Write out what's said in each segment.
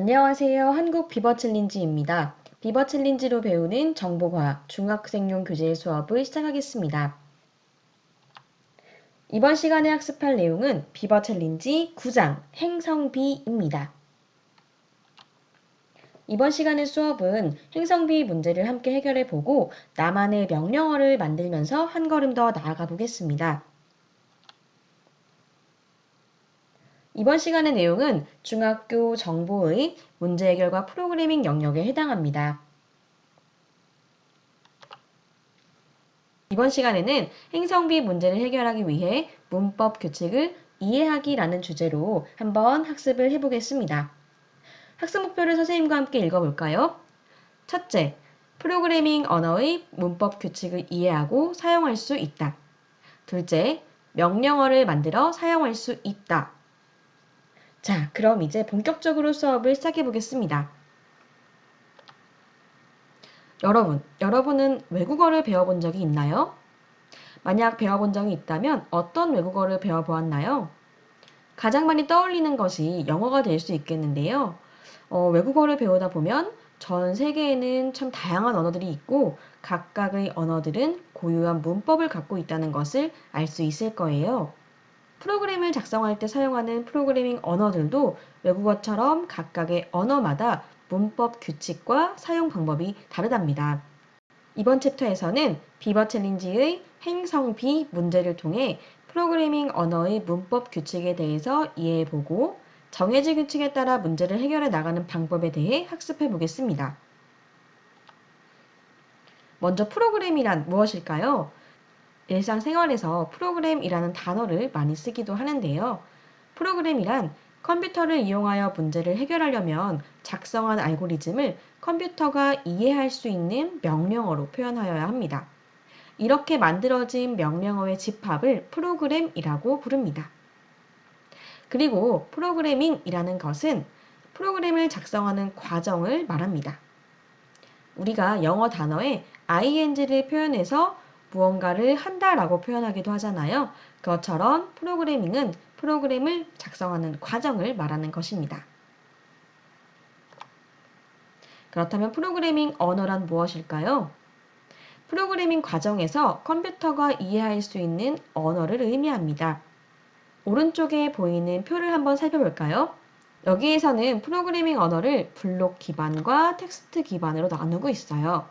안녕하세요. 한국 비버 챌린지입니다. 비버 챌린지로 배우는 정보과학 중학생용 교재 수업을 시작하겠습니다. 이번 시간에 학습할 내용은 비버 챌린지 9장 행성비입니다. 이번 시간의 수업은 행성비 문제를 함께 해결해 보고 나만의 명령어를 만들면서 한 걸음 더 나아가 보겠습니다. 이번 시간의 내용은 중학교 정보의 문제 해결과 프로그래밍 영역에 해당합니다. 이번 시간에는 행성비 문제를 해결하기 위해 문법 규칙을 이해하기라는 주제로 한번 학습을 해보겠습니다. 학습 목표를 선생님과 함께 읽어볼까요? 첫째, 프로그래밍 언어의 문법 규칙을 이해하고 사용할 수 있다. 둘째, 명령어를 만들어 사용할 수 있다. 자, 그럼 이제 본격적으로 수업을 시작해 보겠습니다. 여러분은 외국어를 배워본 적이 있나요? 만약 배워본 적이 있다면 어떤 외국어를 배워보았나요? 가장 많이 떠올리는 것이 영어가 될 수 있겠는데요. 외국어를 배우다 보면 전 세계에는 참 다양한 언어들이 있고 각각의 언어들은 고유한 문법을 갖고 있다는 것을 알 수 있을 거예요. 프로그램을 작성할 때 사용하는 프로그래밍 언어들도 외국어처럼 각각의 언어마다 문법 규칙과 사용 방법이 다르답니다. 이번 챕터에서는 비버 챌린지의 행성비 문제를 통해 프로그래밍 언어의 문법 규칙에 대해서 이해해보고 정해진 규칙에 따라 문제를 해결해 나가는 방법에 대해 학습해 보겠습니다. 먼저 프로그램이란 무엇일까요? 일상생활에서 프로그램이라는 단어를 많이 쓰기도 하는데요. 프로그램이란 컴퓨터를 이용하여 문제를 해결하려면 작성한 알고리즘을 컴퓨터가 이해할 수 있는 명령어로 표현하여야 합니다. 이렇게 만들어진 명령어의 집합을 프로그램이라고 부릅니다. 그리고 프로그래밍이라는 것은 프로그램을 작성하는 과정을 말합니다. 우리가 영어 단어에 ing를 표현해서 무언가를 한다라고 표현하기도 하잖아요. 그것처럼 프로그래밍은 프로그램을 작성하는 과정을 말하는 것입니다. 그렇다면 프로그래밍 언어란 무엇일까요? 프로그래밍 과정에서 컴퓨터가 이해할 수 있는 언어를 의미합니다. 오른쪽에 보이는 표를 한번 살펴볼까요? 여기에서는 프로그래밍 언어를 블록 기반과 텍스트 기반으로 나누고 있어요.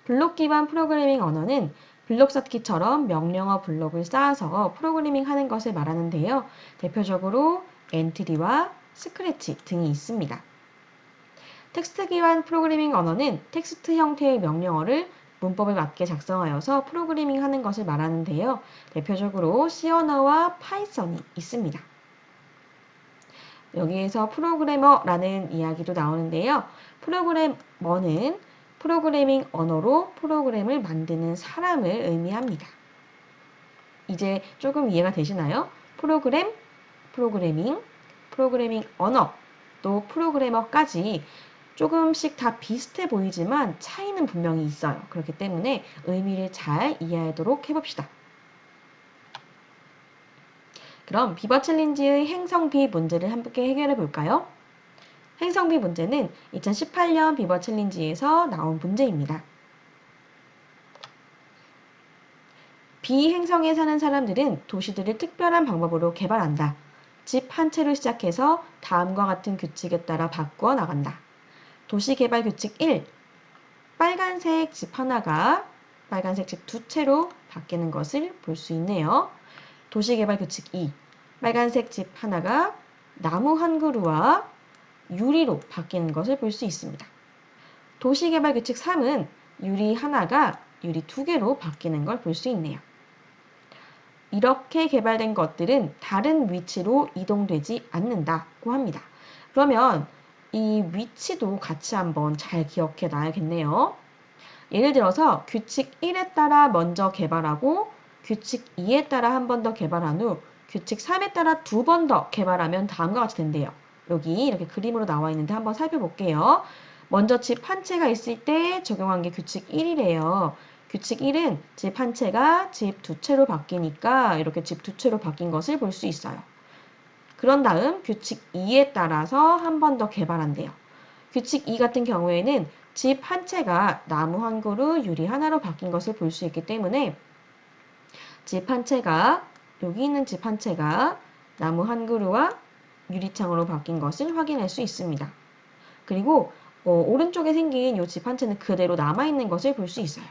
블록 기반 프로그래밍 언어는 블록 쌓기처럼 명령어 블록을 쌓아서 프로그래밍 하는 것을 말하는데요. 대표적으로 엔트리와 스크래치 등이 있습니다. 텍스트 기반 프로그래밍 언어는 텍스트 형태의 명령어를 문법에 맞게 작성하여서 프로그래밍 하는 것을 말하는데요. 대표적으로 C 언어와 파이썬이 있습니다. 여기에서 프로그래머라는 이야기도 나오는데요. 프로그래머는 프로그래밍 언어로 프로그램을 만드는 사람을 의미합니다. 이제 조금 이해가 되시나요? 프로그램, 프로그래밍, 프로그래밍 언어, 또 프로그래머까지 조금씩 다 비슷해 보이지만 차이는 분명히 있어요. 그렇기 때문에 의미를 잘 이해하도록 해봅시다. 그럼 비버 챌린지의 행성비 문제를 함께 해결해 볼까요? 행성비 문제는 2018년 비버 챌린지에서 나온 문제입니다. 비행성에 사는 사람들은 도시들을 특별한 방법으로 개발한다. 집 한 채로 시작해서 다음과 같은 규칙에 따라 바꾸어 나간다. 도시개발 규칙 1. 빨간색 집 하나가 빨간색 집 두 채로 바뀌는 것을 볼 수 있네요. 도시개발 규칙 2. 빨간색 집 하나가 나무 한 그루와 유리로 바뀌는 것을 볼 수 있습니다. 도시개발 규칙 3은 유리 하나가 유리 두 개로 바뀌는 걸 볼 수 있네요. 이렇게 개발된 것들은 다른 위치로 이동되지 않는다고 합니다. 그러면 이 위치도 같이 한번 잘 기억해 놔야겠네요. 예를 들어서 규칙 1에 따라 먼저 개발하고 규칙 2에 따라 한 번 더 개발한 후 규칙 3에 따라 두 번 더 개발하면 다음과 같이 된대요. 여기 이렇게 그림으로 나와 있는데 한번 살펴볼게요. 먼저 집 한 채가 있을 때 적용한 게 규칙 1이래요. 규칙 1은 집 한 채가 집 두 채로 바뀌니까 이렇게 집 두 채로 바뀐 것을 볼 수 있어요. 그런 다음 규칙 2에 따라서 한 번 더 개발한대요. 규칙 2 같은 경우에는 집 한 채가 나무 한 그루, 유리 하나로 바뀐 것을 볼 수 있기 때문에 집 한 채가 여기 있는 집 한 채가 나무 한 그루와 유리창으로 바뀐 것을 확인할 수 있습니다. 그리고 오른쪽에 생긴 이 집 한 채는 그대로 남아있는 것을 볼 수 있어요.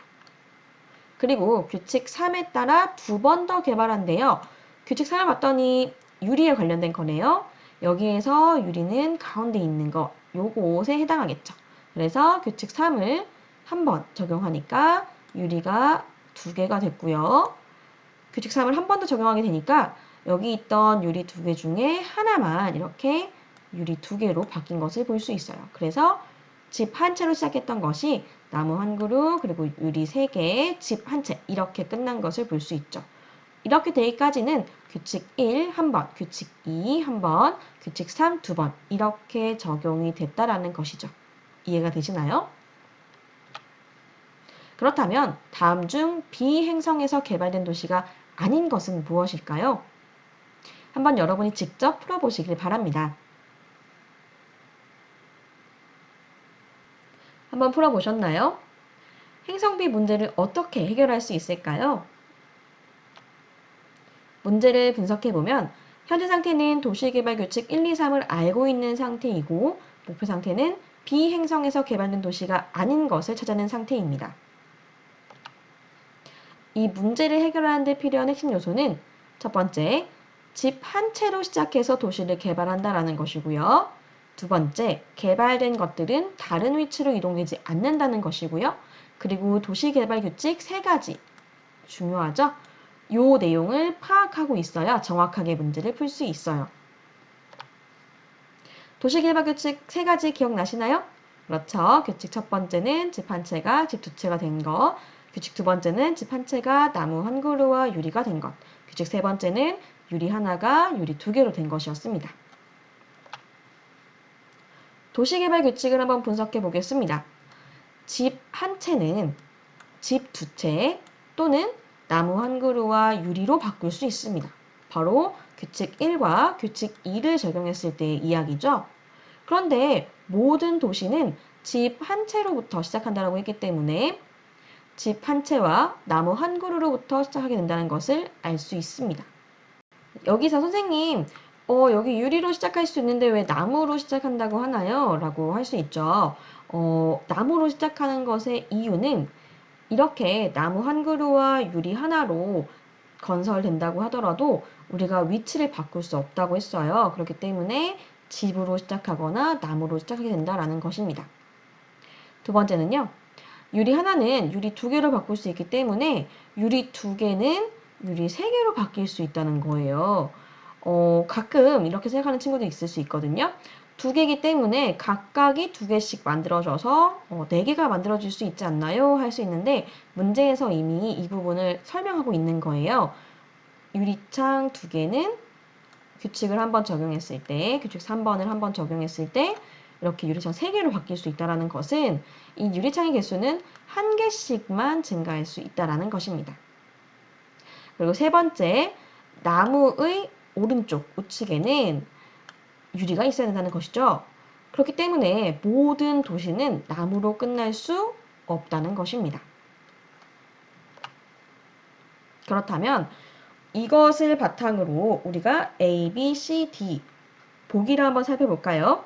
그리고 규칙 3에 따라 두 번 더 개발한대요. 규칙 3을 봤더니 유리에 관련된 거네요. 여기에서 유리는 가운데 있는 거, 요것에 해당하겠죠. 그래서 규칙 3을 한 번 적용하니까 유리가 2개가 됐고요. 규칙 3을 한 번 더 적용하게 되니까 여기 있던 유리 2개 중에 하나만 이렇게 유리 2개로 바뀐 것을 볼 수 있어요. 그래서 집 한 채로 시작했던 것이 나무 한 그루, 그리고 유리 3개, 집 한 채 이렇게 끝난 것을 볼 수 있죠. 이렇게 되기까지는 규칙 1 한 번, 규칙 2 한 번, 규칙 3 두 번 이렇게 적용이 됐다라는 것이죠. 이해가 되시나요? 그렇다면 다음 중 비행성에서 개발된 도시가 아닌 것은 무엇일까요? 한번 여러분이 직접 풀어보시길 바랍니다. 한번 풀어보셨나요? 행성비 문제를 어떻게 해결할 수 있을까요? 문제를 분석해보면 현재 상태는 도시개발규칙 1, 2, 3을 알고 있는 상태이고 목표 상태는 비행성에서 개발된 도시가 아닌 것을 찾아낸 상태입니다. 이 문제를 해결하는 데 필요한 핵심 요소는 첫 번째, 집 한 채로 시작해서 도시를 개발한다라는 것이고요. 두 번째, 개발된 것들은 다른 위치로 이동되지 않는다는 것이고요. 그리고 도시개발규칙 3가지, 중요하죠? 요 내용을 파악하고 있어야 정확하게 문제를 풀 수 있어요. 도시개발규칙 3가지 기억나시나요? 그렇죠. 규칙 첫 번째는 집 한 채가 집 2채가 된 것. 규칙 두 번째는 집 한 채가 나무 한 그루와 유리가 된 것. 규칙 세 번째는 유리 하나가 유리 2개로 된 것이었습니다. 도시개발 규칙을 한번 분석해 보겠습니다. 집 한 채는 집 2채 또는 나무 한 그루와 유리로 바꿀 수 있습니다. 바로 규칙 1과 규칙 2를 적용했을 때의 이야기죠. 그런데 모든 도시는 집 한 채로부터 시작한다고 했기 때문에 집 한 채와 나무 한 그루로부터 시작하게 된다는 것을 알 수 있습니다. 여기서 선생님, 여기 유리로 시작할 수 있는데 왜 나무로 시작한다고 하나요? 라고 할 수 있죠. 나무로 시작하는 것의 이유는 이렇게 나무 한 그루와 유리 하나로 건설된다고 하더라도 우리가 위치를 바꿀 수 없다고 했어요. 그렇기 때문에 집으로 시작하거나 나무로 시작하게 된다라는 것입니다. 두 번째는요. 유리 하나는 유리 2개로 바꿀 수 있기 때문에 유리 2개는 유리 3개로 바뀔 수 있다는 거예요. 가끔 이렇게 생각하는 친구도 있을 수 있거든요. 2개이기 때문에 각각이 2개씩 만들어져서 4개가 만들어질 수 있지 않나요? 할 수 있는데 문제에서 이미 이 부분을 설명하고 있는 거예요. 유리창 2개는 규칙을 한번 적용했을 때, 규칙 3번을 한번 적용했을 때 이렇게 유리창 3개로 바뀔 수 있다는 것은 이 유리창의 개수는 1개씩만 증가할 수 있다는 것입니다. 그리고 세 번째, 나무의 오른쪽 우측에는 유리가 있어야 된다는 것이죠. 그렇기 때문에 모든 도시는 나무로 끝날 수 없다는 것입니다. 그렇다면 이것을 바탕으로 우리가 A, B, C, D 보기를 한번 살펴볼까요?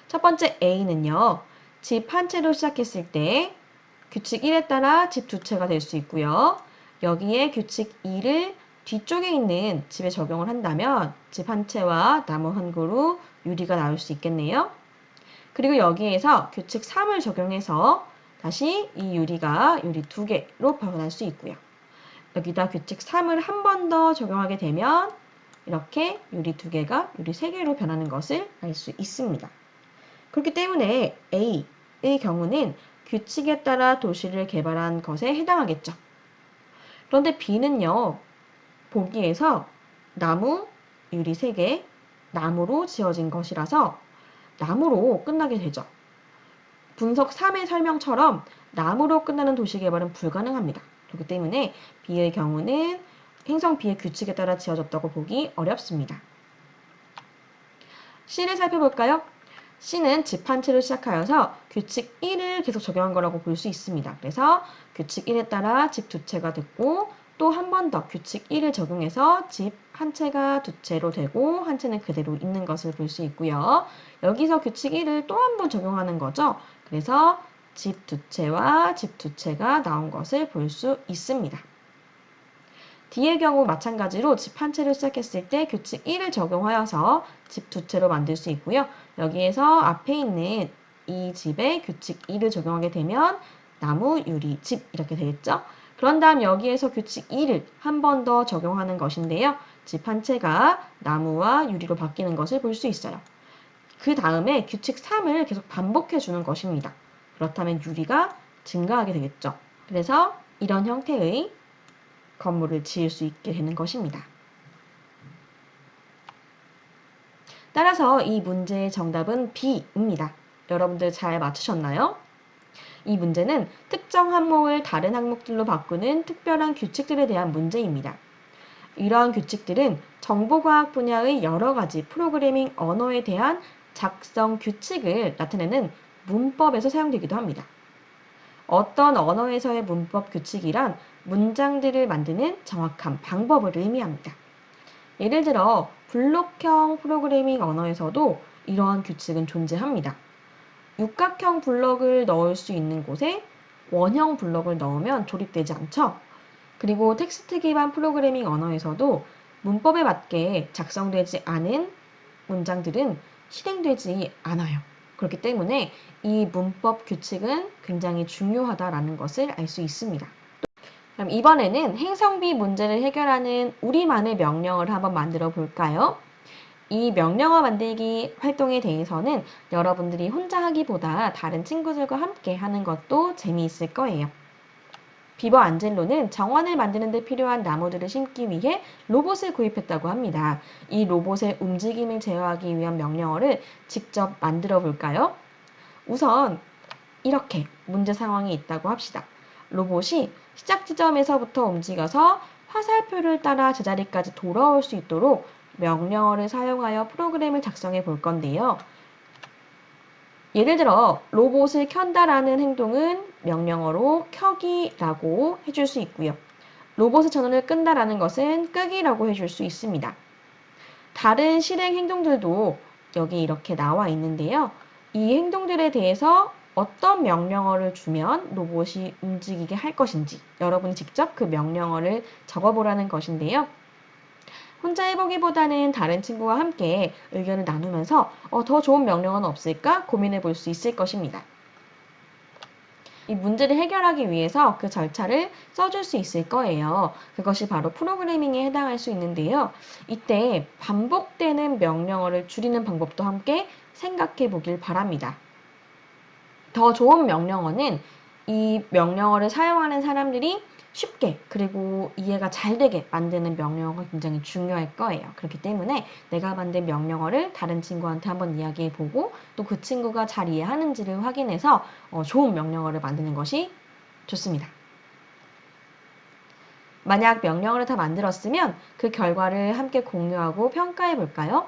첫 번째 A는요. 집 한 채로 시작했을 때 규칙 1에 따라 집 2채가 될 수 있고요. 여기에 규칙 2를 뒤쪽에 있는 집에 적용을 한다면 집 한 채와 나무 한 그루, 유리가 나올 수 있겠네요. 그리고 여기에서 규칙 3을 적용해서 다시 이 유리가 유리 2개로 변할 수 있고요. 여기다 규칙 3을 한 번 더 적용하게 되면 이렇게 유리 2개가 유리 3개로 변하는 것을 알 수 있습니다. 그렇기 때문에 A의 경우는 규칙에 따라 도시를 개발한 것에 해당하겠죠. 그런데 B는요. 보기에서 나무, 유리 3개, 나무로 지어진 것이라서 나무로 끝나게 되죠. 분석 3의 설명처럼 나무로 끝나는 도시 개발은 불가능합니다. 그렇기 때문에 B의 경우는 행성 B의 규칙에 따라 지어졌다고 보기 어렵습니다. C를 살펴볼까요? C는 집 한 채로 시작하여서 규칙 1을 계속 적용한 거라고 볼 수 있습니다. 그래서 규칙 1에 따라 집 두 채가 됐고 또 한 번 더 규칙 1을 적용해서 집 한 채가 두 채로 되고 한 채는 그대로 있는 것을 볼 수 있고요. 여기서 규칙 1을 또 한 번 적용하는 거죠. 그래서 집 두 채와 집 두 채가 나온 것을 볼 수 있습니다. D의 경우 마찬가지로 집 한 채를 시작했을 때 규칙 1을 적용하여서 집 두 채로 만들 수 있고요. 여기에서 앞에 있는 이 집에 규칙 2를 적용하게 되면 나무, 유리, 집 이렇게 되겠죠? 그런 다음 여기에서 규칙 2를 한 번 더 적용하는 것인데요. 집 한 채가 나무와 유리로 바뀌는 것을 볼 수 있어요. 그 다음에 규칙 3을 계속 반복해 주는 것입니다. 그렇다면 유리가 증가하게 되겠죠. 그래서 이런 형태의 건물을 지을 수 있게 되는 것입니다. 따라서 이 문제의 정답은 B입니다. 여러분들 잘 맞추셨나요? 이 문제는 특정 항목을 다른 항목들로 바꾸는 특별한 규칙들에 대한 문제입니다. 이러한 규칙들은 정보과학 분야의 여러 가지 프로그래밍 언어에 대한 작성 규칙을 나타내는 문법에서 사용되기도 합니다. 어떤 언어에서의 문법 규칙이란 문장들을 만드는 정확한 방법을 의미합니다. 예를 들어 블록형 프로그래밍 언어에서도 이러한 규칙은 존재합니다. 육각형 블록을 넣을 수 있는 곳에 원형 블록을 넣으면 조립되지 않죠? 그리고 텍스트 기반 프로그래밍 언어에서도 문법에 맞게 작성되지 않은 문장들은 실행되지 않아요. 그렇기 때문에 이 문법 규칙은 굉장히 중요하다라는 것을 알 수 있습니다. 그럼 이번에는 행성 B 문제를 해결하는 우리만의 명령어를 한번 만들어 볼까요? 이 명령어 만들기 활동에 대해서는 여러분들이 혼자 하기보다 다른 친구들과 함께 하는 것도 재미있을 거예요. 비버 안젤로는 정원을 만드는 데 필요한 나무들을 심기 위해 로봇을 구입했다고 합니다. 이 로봇의 움직임을 제어하기 위한 명령어를 직접 만들어 볼까요? 우선 이렇게 문제 상황이 있다고 합시다. 로봇이 시작 지점에서부터 움직여서 화살표를 따라 제자리까지 돌아올 수 있도록 명령어를 사용하여 프로그램을 작성해 볼 건데요. 예를 들어 로봇을 켠다라는 행동은 명령어로 켜기라고 해줄 수 있고요. 로봇의 전원을 끈다라는 것은 끄기라고 해줄 수 있습니다. 다른 실행 행동들도 여기 이렇게 나와 있는데요. 이 행동들에 대해서 어떤 명령어를 주면 로봇이 움직이게 할 것인지 여러분이 직접 그 명령어를 적어보라는 것인데요. 혼자 해보기보다는 다른 친구와 함께 의견을 나누면서 더 좋은 명령어는 없을까 고민해 볼 수 있을 것입니다. 이 문제를 해결하기 위해서 그 절차를 써줄 수 있을 거예요. 그것이 바로 프로그래밍에 해당할 수 있는데요. 이때 반복되는 명령어를 줄이는 방법도 함께 생각해 보길 바랍니다. 더 좋은 명령어는 이 명령어를 사용하는 사람들이 쉽게 그리고 이해가 잘 되게 만드는 명령어가 굉장히 중요할 거예요. 그렇기 때문에 내가 만든 명령어를 다른 친구한테 한번 이야기해보고 또 그 친구가 잘 이해하는지를 확인해서 좋은 명령어를 만드는 것이 좋습니다. 만약 명령어를 다 만들었으면 그 결과를 함께 공유하고 평가해 볼까요?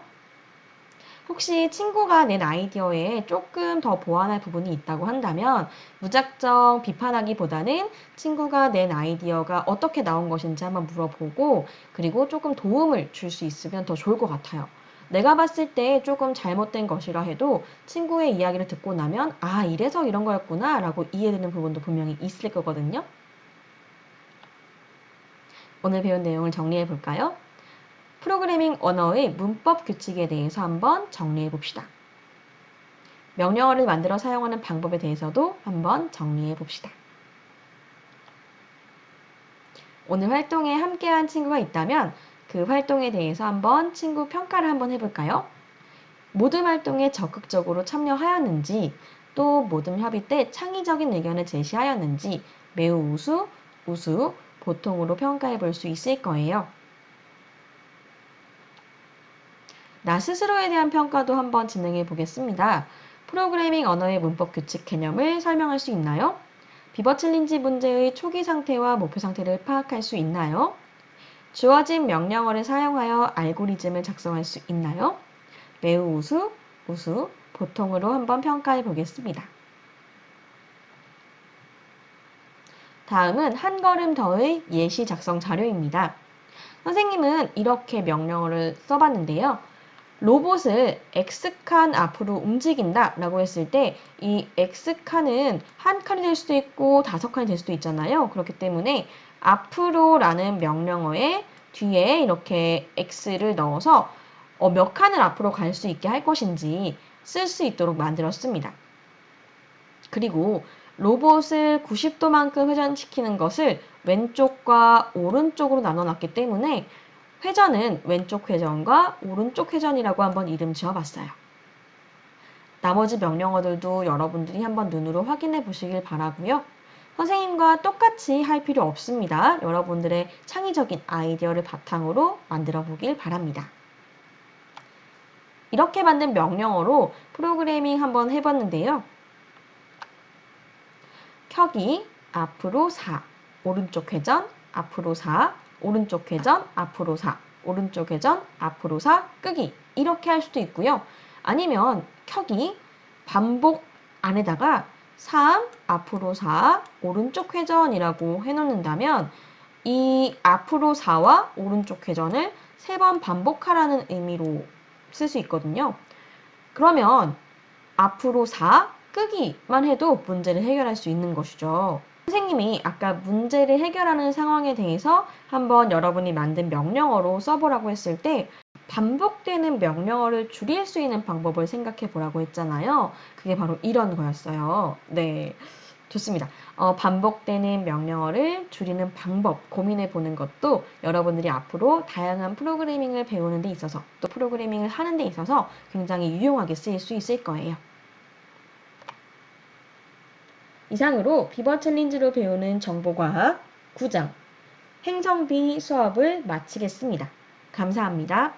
혹시 친구가 낸 아이디어에 조금 더 보완할 부분이 있다고 한다면 무작정 비판하기보다는 친구가 낸 아이디어가 어떻게 나온 것인지 한번 물어보고 그리고 조금 도움을 줄 수 있으면 더 좋을 것 같아요. 내가 봤을 때 조금 잘못된 것이라 해도 친구의 이야기를 듣고 나면 아, 이래서 이런 거였구나 라고 이해되는 부분도 분명히 있을 거거든요. 오늘 배운 내용을 정리해 볼까요? 프로그래밍 언어의 문법 규칙에 대해서 한번 정리해 봅시다. 명령어를 만들어 사용하는 방법에 대해서도 한번 정리해 봅시다. 오늘 활동에 함께한 친구가 있다면 그 활동에 대해서 한번 친구 평가를 한번 해볼까요? 모든 활동에 적극적으로 참여하였는지 또 모든 협의 때 창의적인 의견을 제시하였는지 매우 우수, 우수, 보통으로 평가해 볼 수 있을 거예요. 나 스스로에 대한 평가도 한번 진행해 보겠습니다. 프로그래밍 언어의 문법 규칙 개념을 설명할 수 있나요? 비버 챌린지 문제의 초기 상태와 목표 상태를 파악할 수 있나요? 주어진 명령어를 사용하여 알고리즘을 작성할 수 있나요? 매우 우수, 우수, 보통으로 한번 평가해 보겠습니다. 다음은 한 걸음 더의 예시 작성 자료입니다. 선생님은 이렇게 명령어를 써봤는데요. 로봇을 X칸 앞으로 움직인다 라고 했을 때 이 X칸은 한 칸이 될 수도 있고 5칸이 될 수도 있잖아요. 그렇기 때문에 앞으로 라는 명령어에 뒤에 이렇게 X를 넣어서 몇 칸을 앞으로 갈 수 있게 할 것인지 쓸 수 있도록 만들었습니다. 그리고 로봇을 90도만큼 회전시키는 것을 왼쪽과 오른쪽으로 나눠놨기 때문에 회전은 왼쪽 회전과 오른쪽 회전이라고 한번 이름 지어봤어요. 나머지 명령어들도 여러분들이 한번 눈으로 확인해 보시길 바라고요. 선생님과 똑같이 할 필요 없습니다. 여러분들의 창의적인 아이디어를 바탕으로 만들어 보길 바랍니다. 이렇게 만든 명령어로 프로그래밍 한번 해봤는데요. 켜기, 앞으로 4, 오른쪽 회전, 앞으로 4, 오른쪽 회전, 앞으로 4, 오른쪽 회전, 앞으로 4, 끄기 이렇게 할 수도 있고요. 아니면 켜기, 반복 안에다가 3, 앞으로 4, 오른쪽 회전이라고 해놓는다면 이 앞으로 4와 오른쪽 회전을 3번 반복하라는 의미로 쓸 수 있거든요. 그러면 앞으로 4, 끄기만 해도 문제를 해결할 수 있는 것이죠. 선생님이 아까 문제를 해결하는 상황에 대해서 한번 여러분이 만든 명령어로 써보라고 했을 때 반복되는 명령어를 줄일 수 있는 방법을 생각해 보라고 했잖아요. 그게 바로 이런 거였어요. 네, 좋습니다. 반복되는 명령어를 줄이는 방법 고민해 보는 것도 여러분들이 앞으로 다양한 프로그래밍을 배우는 데 있어서 또 프로그래밍을 하는 데 있어서 굉장히 유용하게 쓰일 수 있을 거예요. 이상으로 비버 챌린지로 배우는 정보과학 9장 행성비 수업을 마치겠습니다. 감사합니다.